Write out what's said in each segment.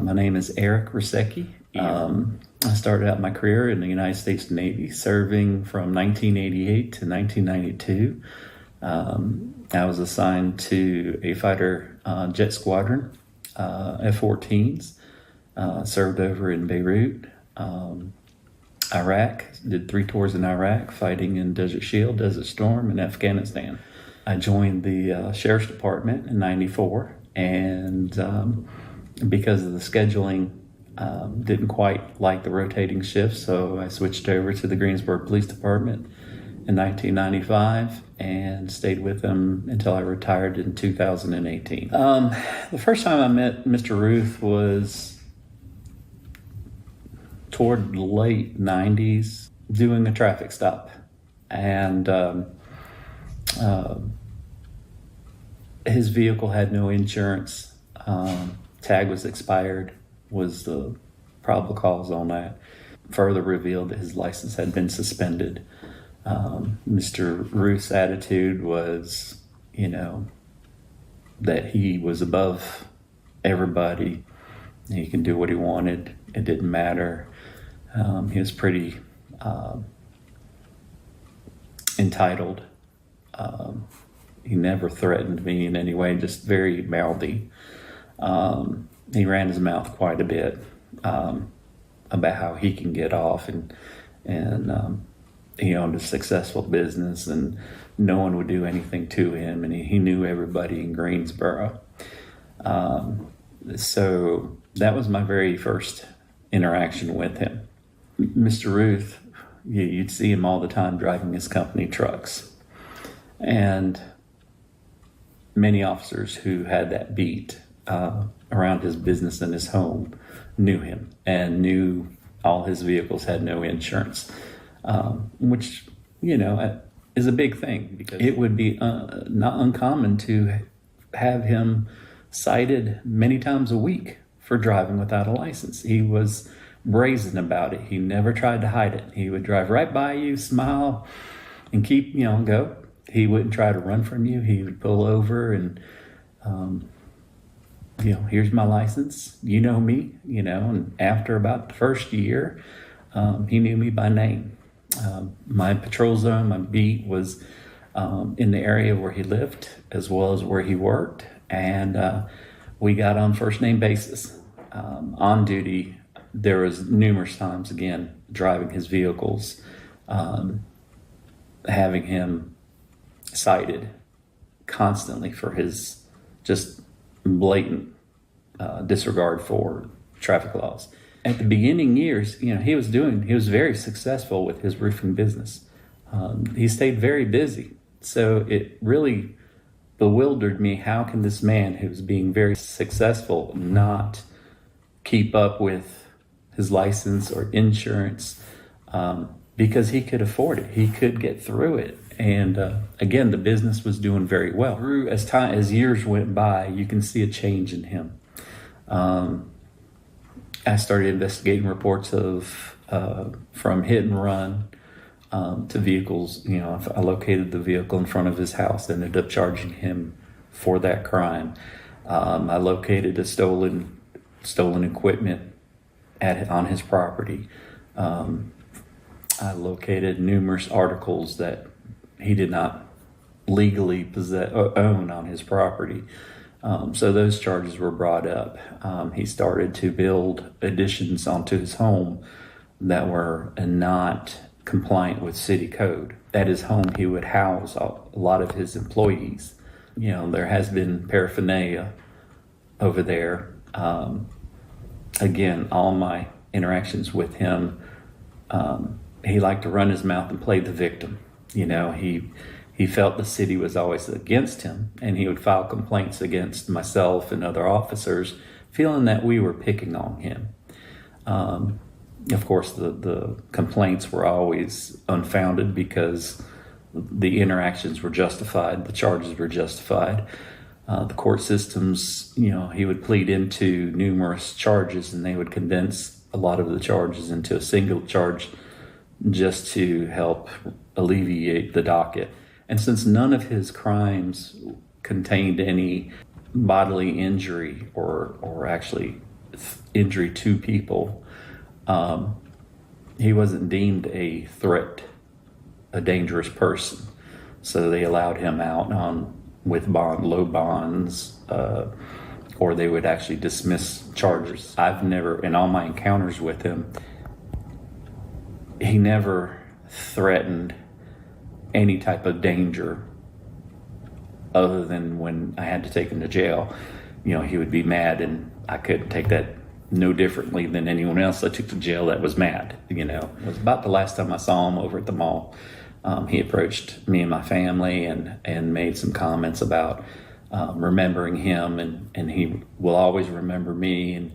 My name is Eric Rusecki. I started out my career in the United States Navy, serving from 1988 to 1992. I was assigned to a fighter jet squadron, F-14s, served over in Beirut, Iraq, did 3 tours in Iraq, fighting in Desert Shield, Desert Storm, and Afghanistan. I joined the Sheriff's Department in 94, and because of the scheduling, didn't quite like the rotating shifts, so I switched over to the Greensboro Police Department in 1995 and stayed with them until I retired in 2018. The first time I met Mr. Ruth was toward the late 90s, doing a traffic stop. And his vehicle had no insurance. Tag was expired, was the probable cause on that. Further revealed that his license had been suspended. Mr. Ruth's attitude was, that he was above everybody. He can do what he wanted. It didn't matter. He was pretty entitled. He never threatened me in any way, just very mouthy. He ran his mouth quite a bit about how he can get off, and he owned a successful business and no one would do anything to him, and he knew everybody in Greensboro. So that was my very first interaction with him. Mr. Ruth, you'd see him all the time driving his company trucks. And many officers who had that beat around his business and his home knew him and knew all his vehicles had no insurance, which, is a big thing, because it would be not uncommon to have him cited many times a week for driving without a license. He was brazen about it. He never tried to hide it. He would drive right by you, smile, and keep, go. He wouldn't try to run from you. He would pull over and, here's my license. You know me, and after about the first year, he knew me by name. My patrol zone, my beat was in the area where he lived as well as where he worked. And we got on first name basis. On duty, there was numerous times, again, driving his vehicles, having him cited constantly for his just blatant disregard for traffic laws. At the beginning years, he was very successful with his roofing business. He stayed very busy. So it really bewildered me. How can this man who's being very successful not keep up with his license or insurance? Because he could afford it. He could get through it. And again, the business was doing very well. As years went by, you can see a change in him. I started investigating reports of from hit and run to vehicles. I located the vehicle in front of his house, ended up charging him for that crime. I located a stolen equipment on his property. I located numerous articles that he did not legally own on his property. So those charges were brought up. He started to build additions onto his home that were not compliant with city code. At his home, he would house a lot of his employees. There has been paraphernalia over there. Again, all my interactions with him, he liked to run his mouth and play the victim. He felt the city was always against him, and he would file complaints against myself and other officers, feeling that we were picking on him. Of course, the complaints were always unfounded because the interactions were justified, the charges were justified. The court systems, he would plead into numerous charges, and they would condense a lot of the charges into a single charge just to help alleviate the docket. And since none of his crimes contained any bodily injury or actually injury to people, he wasn't deemed a threat, a dangerous person. So they allowed him out with low bonds, or they would actually dismiss charges. I've never, in all my encounters with him, he never threatened any type of danger other than when I had to take him to jail. He would be mad, and I couldn't take that no differently than anyone else I took to jail that was mad. It was about the last time I saw him over at the mall. He approached me and my family and made some comments about remembering him, and he will always remember me, and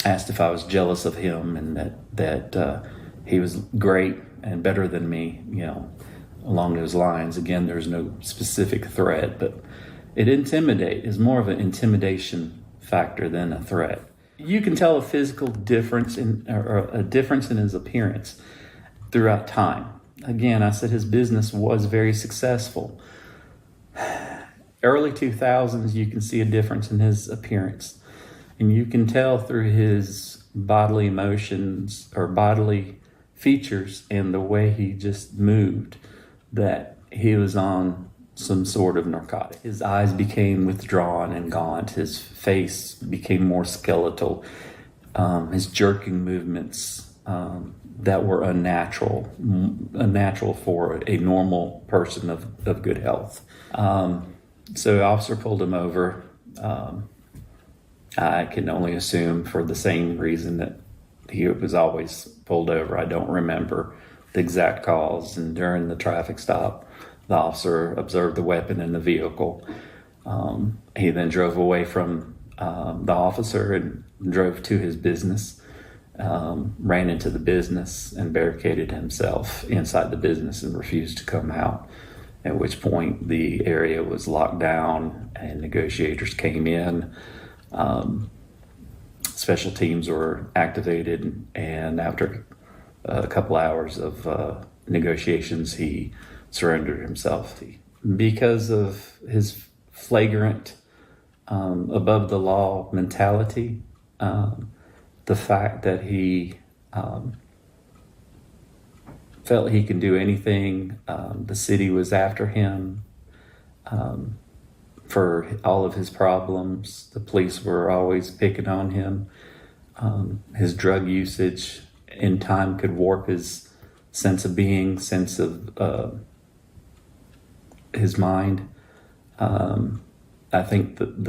asked if I was jealous of him, and that he was great and better than me, along those lines. Again, there's no specific threat, but it is more of an intimidation factor than a threat. You can tell a physical difference or a difference in his appearance throughout time. Again, I said his business was very successful. Early 2000s, you can see a difference in his appearance. And you can tell through his bodily emotions or bodily features and the way he just moved that he was on some sort of narcotic. His eyes became withdrawn and gaunt. His face became more skeletal. His jerking movements that were unnatural for a normal person of good health. So the officer pulled him over. I can only assume for the same reason that he was always pulled over. I don't remember the exact cause. And during the traffic stop, the officer observed the weapon in the vehicle. He then drove away from the officer and drove to his business, ran into the business and barricaded himself inside the business and refused to come out. At which point the area was locked down and negotiators came in. Special teams were activated, and after a couple hours of negotiations, he surrendered himself. Because of his flagrant, above the law mentality, the fact that he felt he could do anything, the city was after him for all of his problems. The police were always picking on him. His drug usage in time could warp his sense of being, sense of his mind. I think that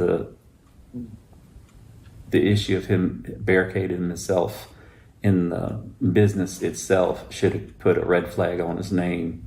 the issue of him barricading himself in the business itself should have put a red flag on his name